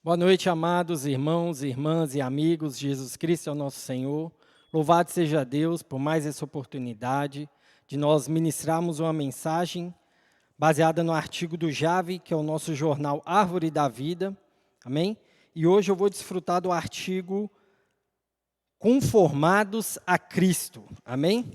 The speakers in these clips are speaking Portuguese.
Boa noite, amados irmãos, irmãs e amigos. Jesus Cristo é o nosso Senhor. Louvado seja Deus por mais essa oportunidade de nós ministrarmos uma mensagem baseada no artigo do JAV, que é o nosso jornal Árvore da Vida. Amém? E hoje eu vou desfrutar do artigo Conformados a Cristo. Amém?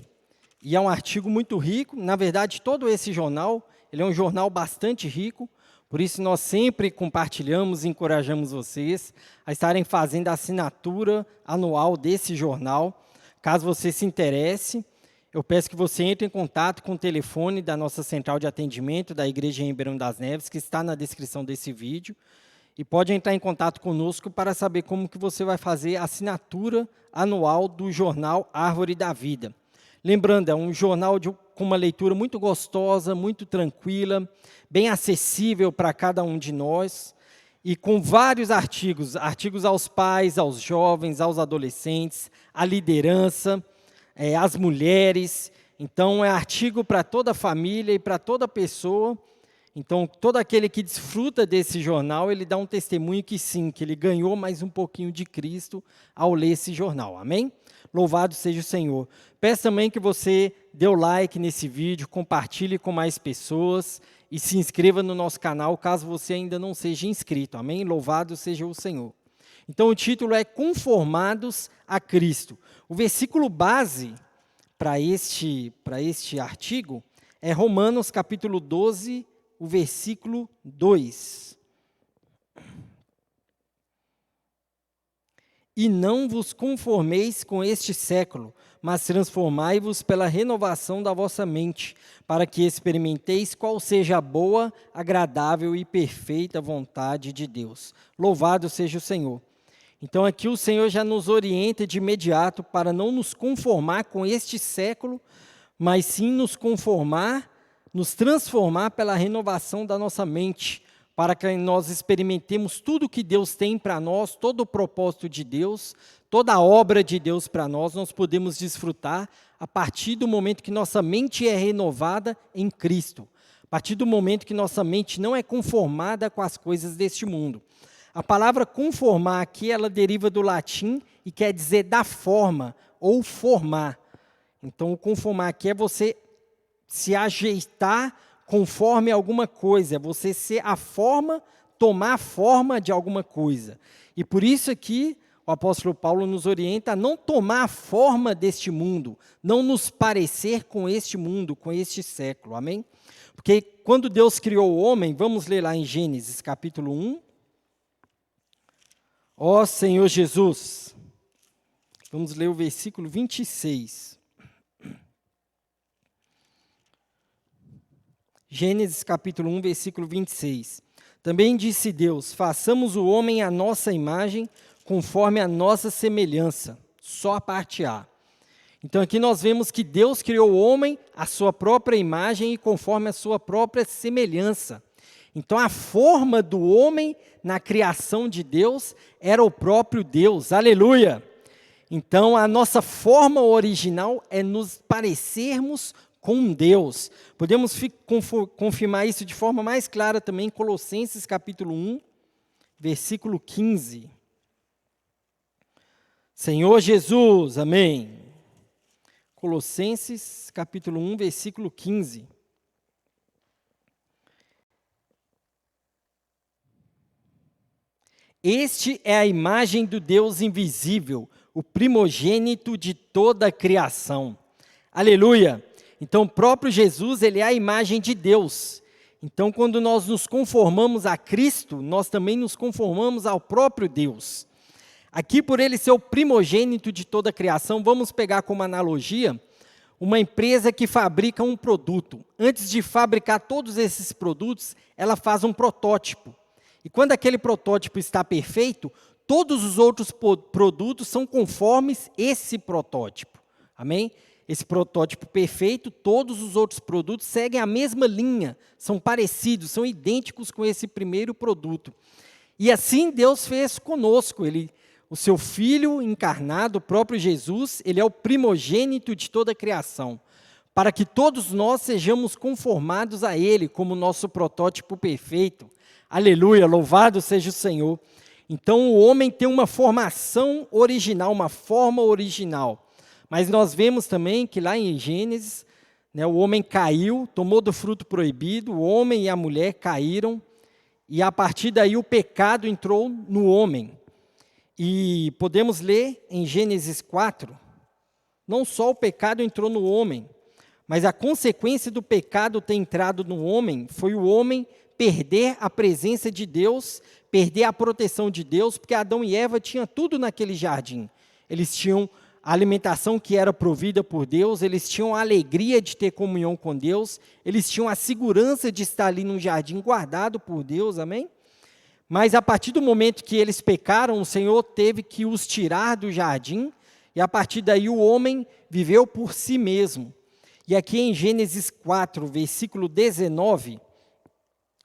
E é um artigo muito rico. Na verdade, todo esse jornal, ele é um jornal bastante rico. Por isso, nós sempre compartilhamos e encorajamos vocês a estarem fazendo a assinatura anual desse jornal. Caso você se interesse, eu peço que você entre em contato com o telefone da nossa central de atendimento da Igreja em Ribeirão das Neves, que está na descrição desse vídeo, e pode entrar em contato conosco para saber como que você vai fazer a assinatura anual do jornal Árvore da Vida. Lembrando, é um jornal com uma leitura muito gostosa, muito tranquila, bem acessível para cada um de nós, e com vários artigos aos pais, aos jovens, aos adolescentes, à liderança, às mulheres. Então, é artigo para toda a família e para toda pessoa. Então, todo aquele que desfruta desse jornal, ele dá um testemunho que sim, que ele ganhou mais um pouquinho de Cristo ao ler esse jornal. Amém? Louvado seja o Senhor. Peço também que você dê o like nesse vídeo, compartilhe com mais pessoas e se inscreva no nosso canal, caso você ainda não seja inscrito. Amém? Louvado seja o Senhor. Então, o título é Conformados a Cristo. O versículo base para este artigo é Romanos capítulo 12, o versículo 2. E não vos conformeis com este século, mas transformai-vos pela renovação da vossa mente, para que experimenteis qual seja a boa, agradável e perfeita vontade de Deus. Louvado seja o Senhor. Então aqui o Senhor já nos orienta de imediato para não nos conformar com este século, mas sim nos transformar pela renovação da nossa mente, para que nós experimentemos tudo o que Deus tem para nós, todo o propósito de Deus, toda a obra de Deus para nós podemos desfrutar a partir do momento que nossa mente é renovada em Cristo, a partir do momento que nossa mente não é conformada com as coisas deste mundo. A palavra conformar aqui, ela deriva do latim e quer dizer dar forma ou formar. Então, o conformar aqui é você se ajeitar conforme alguma coisa, é você ser a forma, tomar a forma de alguma coisa. E por isso aqui, o apóstolo Paulo nos orienta a não tomar a forma deste mundo, não nos parecer com este mundo, com este século, amém? Porque quando Deus criou o homem, vamos ler lá em Gênesis capítulo 1. Ó Senhor Jesus, vamos ler o versículo 26. Gênesis capítulo 1, versículo 26. Também disse Deus, façamos o homem à nossa imagem, conforme a nossa semelhança. Só a parte A. Então aqui nós vemos que Deus criou o homem à sua própria imagem e conforme a sua própria semelhança. Então a forma do homem na criação de Deus era o próprio Deus. Aleluia! Então a nossa forma original é nos parecermos com Deus. Podemos confirmar isso de forma mais clara também em Colossenses capítulo 1, versículo 15. Senhor Jesus, amém. Colossenses capítulo 1, versículo 15. Este é a imagem do Deus invisível, o primogênito de toda a criação. Aleluia! Então, o próprio Jesus, ele é a imagem de Deus. Então, quando nós nos conformamos a Cristo, nós também nos conformamos ao próprio Deus. Aqui, por ele ser o primogênito de toda a criação, vamos pegar como analogia uma empresa que fabrica um produto. Antes de fabricar todos esses produtos, ela faz um protótipo. E quando aquele protótipo está perfeito, todos os outros produtos são conformes esse protótipo. Amém? Esse protótipo perfeito, todos os outros produtos seguem a mesma linha, são parecidos, são idênticos com esse primeiro produto. E assim Deus fez conosco, o seu Filho encarnado, o próprio Jesus, ele é o primogênito de toda a criação, para que todos nós sejamos conformados a ele como nosso protótipo perfeito. Aleluia, louvado seja o Senhor. Então, o homem tem uma formação original, uma forma original. Mas nós vemos também que lá em Gênesis, né, o homem caiu, tomou do fruto proibido, o homem e a mulher caíram, e a partir daí o pecado entrou no homem. E podemos ler em Gênesis 4, não só o pecado entrou no homem, mas a consequência do pecado ter entrado no homem foi o homem perder a presença de Deus, perder a proteção de Deus, porque Adão e Eva tinham tudo naquele jardim. Eles tinham a alimentação que era provida por Deus, eles tinham a alegria de ter comunhão com Deus, eles tinham a segurança de estar ali num jardim guardado por Deus, amém? Mas a partir do momento que eles pecaram, o Senhor teve que os tirar do jardim, e a partir daí o homem viveu por si mesmo. E aqui em Gênesis 4, versículo 19,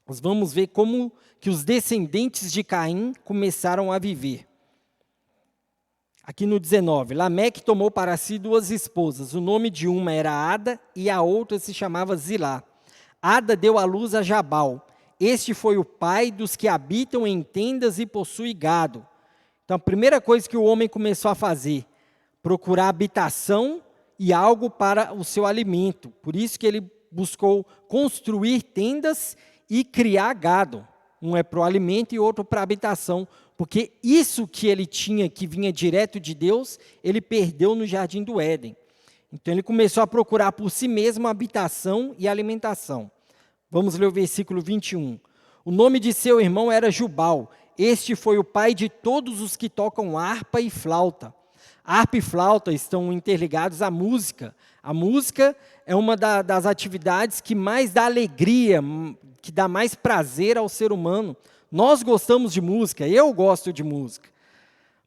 nós vamos ver como que os descendentes de Caim começaram a viver. Aqui no 19, Lameque tomou para si 2 esposas, o nome de uma era Ada e a outra se chamava Zilá. Ada deu à luz a Jabal. Este foi o pai dos que habitam em tendas e possui gado. Então, a primeira coisa que o homem começou a fazer, procurar habitação e algo para o seu alimento. Por isso que ele buscou construir tendas e criar gado. Um é para o alimento e outro para a habitação. Porque isso que ele tinha, que vinha direto de Deus, ele perdeu no Jardim do Éden. Então, ele começou a procurar por si mesmo habitação e alimentação. Vamos ler o versículo 21. O nome de seu irmão era Jubal. Este foi o pai de todos os que tocam harpa e flauta. Harpa e flauta estão interligados à música. A música é uma das atividades que mais dá alegria, que dá mais prazer ao ser humano. Nós gostamos de música, eu gosto de música.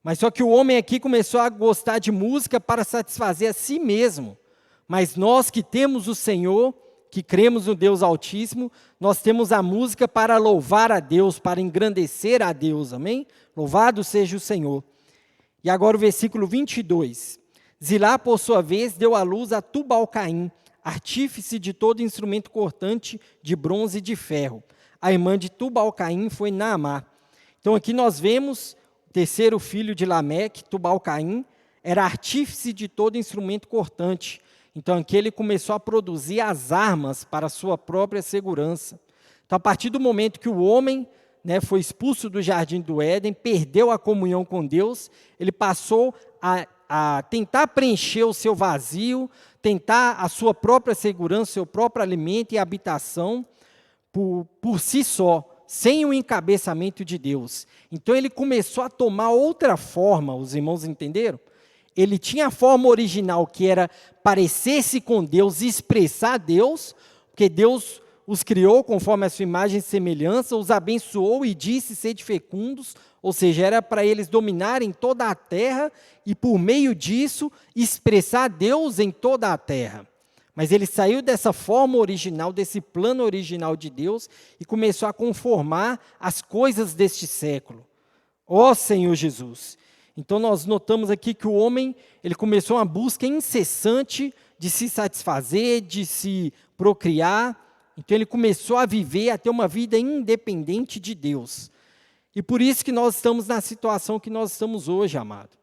Mas só que o homem aqui começou a gostar de música para satisfazer a si mesmo. Mas nós que temos o Senhor, que cremos no Deus Altíssimo, nós temos a música para louvar a Deus, para engrandecer a Deus, amém? Louvado seja o Senhor. E agora o versículo 22. Zilá, por sua vez, deu à luz a Tubal-Caim, artífice de todo instrumento cortante de bronze e de ferro. A irmã de Tubal-Caim foi Naamá. Então aqui nós vemos o terceiro filho de Lameque, Tubal-Caim, era artífice de todo instrumento cortante. Então aqui ele começou a produzir as armas para a sua própria segurança. Então a partir do momento que o homem, né, foi expulso do Jardim do Éden, perdeu a comunhão com Deus, ele passou a tentar preencher o seu vazio, tentar a sua própria segurança, seu próprio alimento e habitação, por si só, sem o encabeçamento de Deus. Então ele começou a tomar outra forma, os irmãos entenderam? Ele tinha a forma original, que era parecer-se com Deus, expressar Deus, porque Deus os criou conforme a sua imagem e semelhança, os abençoou e disse, sede fecundos, ou seja, era para eles dominarem toda a terra e por meio disso expressar Deus em toda a terra. Mas ele saiu dessa forma original, desse plano original de Deus e começou a conformar as coisas deste século. Ó Senhor Jesus! Então nós notamos aqui que o homem, ele começou uma busca incessante de se satisfazer, de se procriar. Então ele começou a viver, a ter uma vida independente de Deus. E por isso que nós estamos na situação que nós estamos hoje, amado.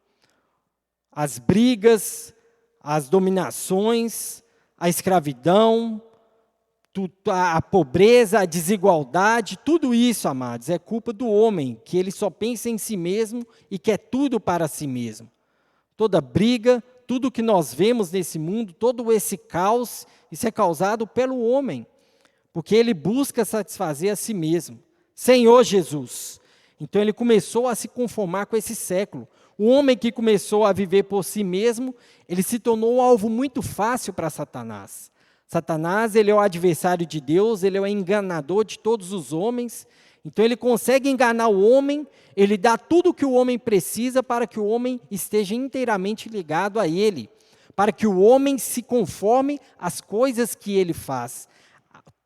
As brigas, as dominações, a escravidão, a pobreza, a desigualdade, tudo isso, amados, é culpa do homem, que ele só pensa em si mesmo e quer tudo para si mesmo. Toda briga, tudo que nós vemos nesse mundo, todo esse caos, isso é causado pelo homem, porque ele busca satisfazer a si mesmo. Senhor Jesus! Então ele começou a se conformar com esse século. O homem que começou a viver por si mesmo, ele se tornou um alvo muito fácil para Satanás. Satanás, ele é o adversário de Deus, ele é o enganador de todos os homens. Então ele consegue enganar o homem, ele dá tudo o que o homem precisa para que o homem esteja inteiramente ligado a ele, para que o homem se conforme às coisas que ele faz.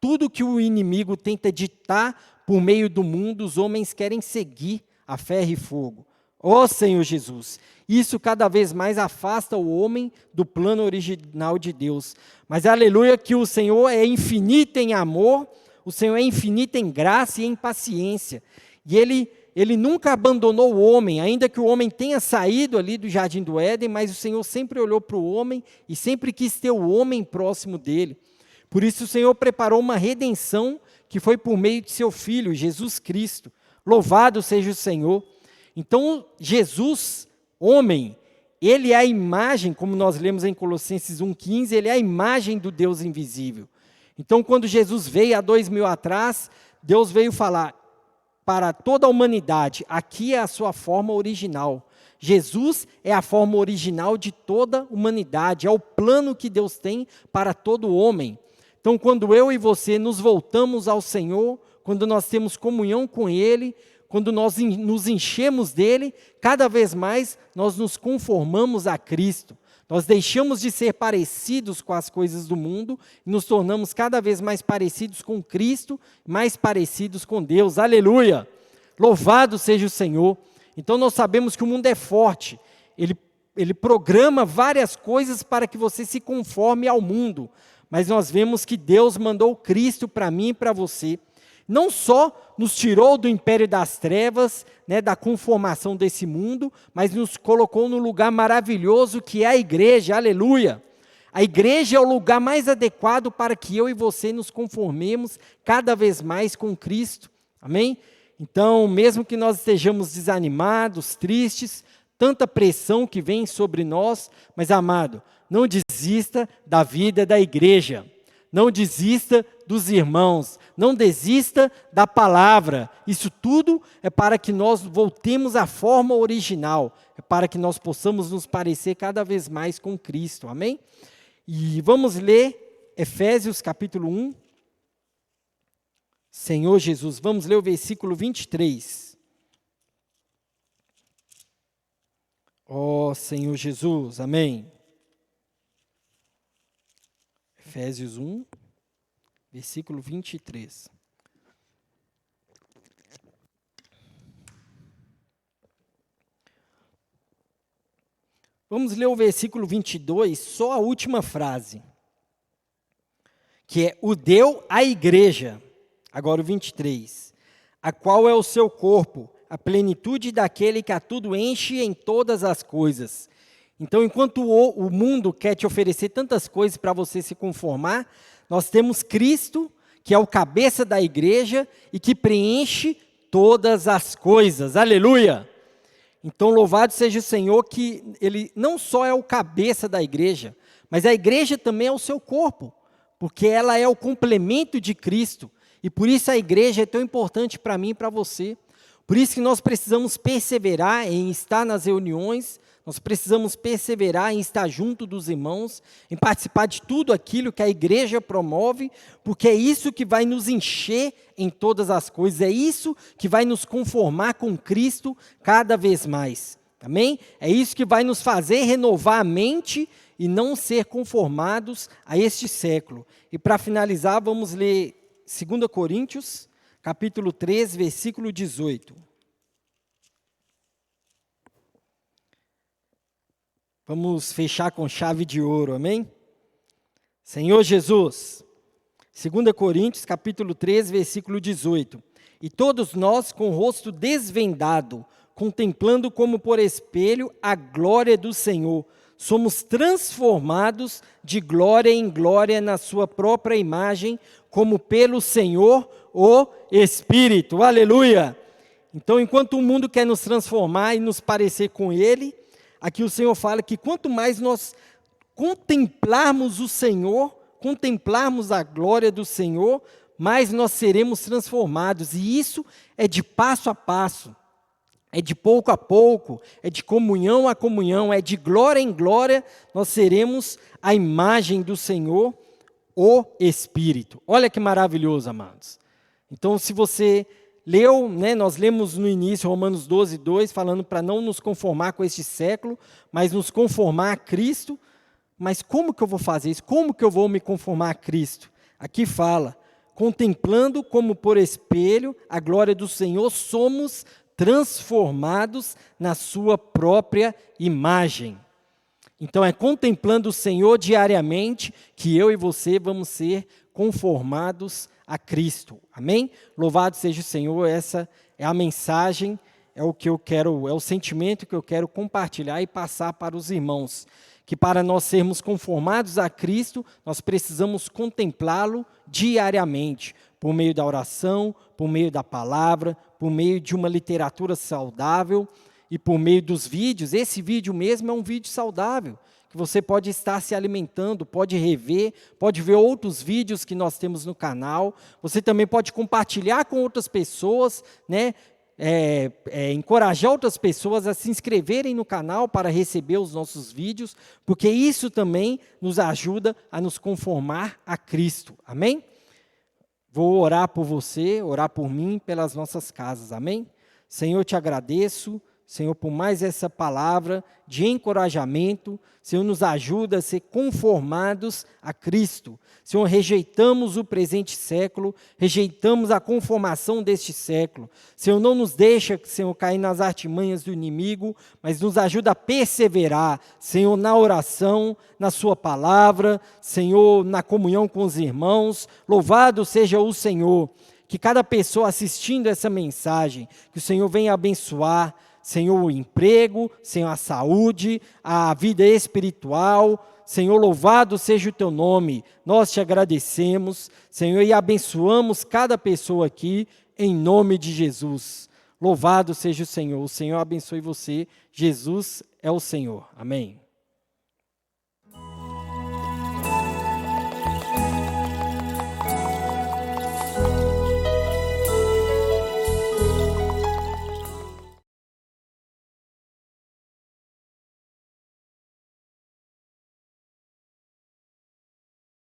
Tudo que o inimigo tenta ditar por meio do mundo, os homens querem seguir a ferro e fogo. Ó Senhor Jesus, isso cada vez mais afasta o homem do plano original de Deus. Mas aleluia que o Senhor é infinito em amor, o Senhor é infinito em graça e em paciência. E Ele Ele nunca abandonou o homem, ainda que o homem tenha saído ali do jardim do Éden, mas o Senhor sempre olhou para o homem e sempre quis ter o homem próximo dele. Por isso o Senhor preparou uma redenção que foi por meio de seu Filho, Jesus Cristo. Louvado seja o Senhor. Então, Jesus, homem, ele é a imagem, como nós lemos em Colossenses 1,15, ele é a imagem do Deus invisível. Então, quando Jesus veio há 2000 atrás, Deus veio falar para toda a humanidade, aqui é a sua forma original. Jesus é a forma original de toda a humanidade, é o plano que Deus tem para todo homem. Então, quando eu e você nos voltamos ao Senhor, quando nós temos comunhão com Ele, quando nós nos enchemos dEle, cada vez mais nós nos conformamos a Cristo. Nós deixamos de ser parecidos com as coisas do mundo e nos tornamos cada vez mais parecidos com Cristo, mais parecidos com Deus. Aleluia! Louvado seja o Senhor. Então nós sabemos que o mundo é forte. Ele programa várias coisas para que você se conforme ao mundo. Mas nós vemos que Deus mandou Cristo para mim e para você. Não só nos tirou do império das trevas, da conformação desse mundo, mas nos colocou no lugar maravilhoso que é a igreja, aleluia. A igreja é o lugar mais adequado para que eu e você nos conformemos cada vez mais com Cristo, amém? Então, mesmo que nós estejamos desanimados, tristes, tanta pressão que vem sobre nós, mas amado, não desista da vida da igreja. Não desista dos irmãos, não desista da palavra. Isso tudo é para que nós voltemos à forma original, é para que nós possamos nos parecer cada vez mais com Cristo, amém? E vamos ler Efésios capítulo 1. Senhor Jesus, vamos ler o versículo 23. Ó Senhor Jesus, amém. Efésios 1, versículo 23. Vamos ler o versículo 22, só a última frase, que é: o deu à igreja, agora o 23, a qual é o seu corpo, a plenitude daquele que a tudo enche em todas as coisas. Então, enquanto o mundo quer te oferecer tantas coisas para você se conformar, nós temos Cristo, que é o cabeça da igreja e que preenche todas as coisas. Aleluia! Então, louvado seja o Senhor que Ele não só é o cabeça da igreja, mas a igreja também é o seu corpo, porque ela é o complemento de Cristo. E por isso a igreja é tão importante para mim e para você. Por isso que nós precisamos perseverar em estar nas reuniões, nós precisamos perseverar em estar junto dos irmãos, em participar de tudo aquilo que a igreja promove, porque é isso que vai nos encher em todas as coisas, é isso que vai nos conformar com Cristo cada vez mais, amém? É isso que vai nos fazer renovar a mente e não ser conformados a este século. E para finalizar, vamos ler 2 Coríntios, capítulo 3, versículo 18. Vamos fechar com chave de ouro, amém? Senhor Jesus, 2 Coríntios, capítulo 3, versículo 18. E todos nós, com o rosto desvendado, contemplando como por espelho a glória do Senhor, somos transformados de glória em glória na sua própria imagem, como pelo Senhor, o Espírito. Aleluia! Então, enquanto o mundo quer nos transformar e nos parecer com Ele, aqui o Senhor fala que quanto mais nós contemplarmos o Senhor, contemplarmos a glória do Senhor, mais nós seremos transformados. E isso é de passo a passo, é de pouco a pouco, é de comunhão a comunhão, é de glória em glória, nós seremos a imagem do Senhor, o Espírito. Olha que maravilhoso, amados. Então, se você leu, nós lemos no início Romanos 12, 2, falando para não nos conformar com este século, mas nos conformar a Cristo. Mas como que eu vou fazer isso? Como que eu vou me conformar a Cristo? Aqui fala, contemplando como por espelho a glória do Senhor, somos transformados na sua própria imagem. Então é contemplando o Senhor diariamente que eu e você vamos ser conformados a Cristo. Amém? Louvado seja o Senhor, essa é a mensagem, é o que eu quero, é o sentimento que eu quero compartilhar e passar para os irmãos. Que para nós sermos conformados a Cristo, nós precisamos contemplá-lo diariamente, por meio da oração, por meio da palavra, por meio de uma literatura saudável e por meio dos vídeos. Esse vídeo mesmo é um vídeo saudável, que você pode estar se alimentando, pode rever, pode ver outros vídeos que nós temos no canal. Você também pode compartilhar com outras pessoas, né? Encorajar outras pessoas a se inscreverem no canal para receber os nossos vídeos, porque isso também nos ajuda a nos conformar a Cristo. Amém? Vou orar por você, orar por mim, pelas nossas casas. Amém? Senhor, te agradeço, Senhor, por mais essa palavra de encorajamento. Senhor, nos ajuda a ser conformados a Cristo. Senhor, rejeitamos o presente século, rejeitamos a conformação deste século. Senhor, não nos deixa, Senhor, cair nas artimanhas do inimigo, mas nos ajuda a perseverar, Senhor, na oração, na sua palavra, Senhor, na comunhão com os irmãos. Louvado seja o Senhor. Que cada pessoa assistindo essa mensagem, que o Senhor venha abençoar, Senhor, o emprego, Senhor, a saúde, a vida espiritual. Senhor, louvado seja o teu nome. Nós te agradecemos, Senhor, e abençoamos cada pessoa aqui, em nome de Jesus. Louvado seja o Senhor. O Senhor abençoe você. Jesus é o Senhor. Amém.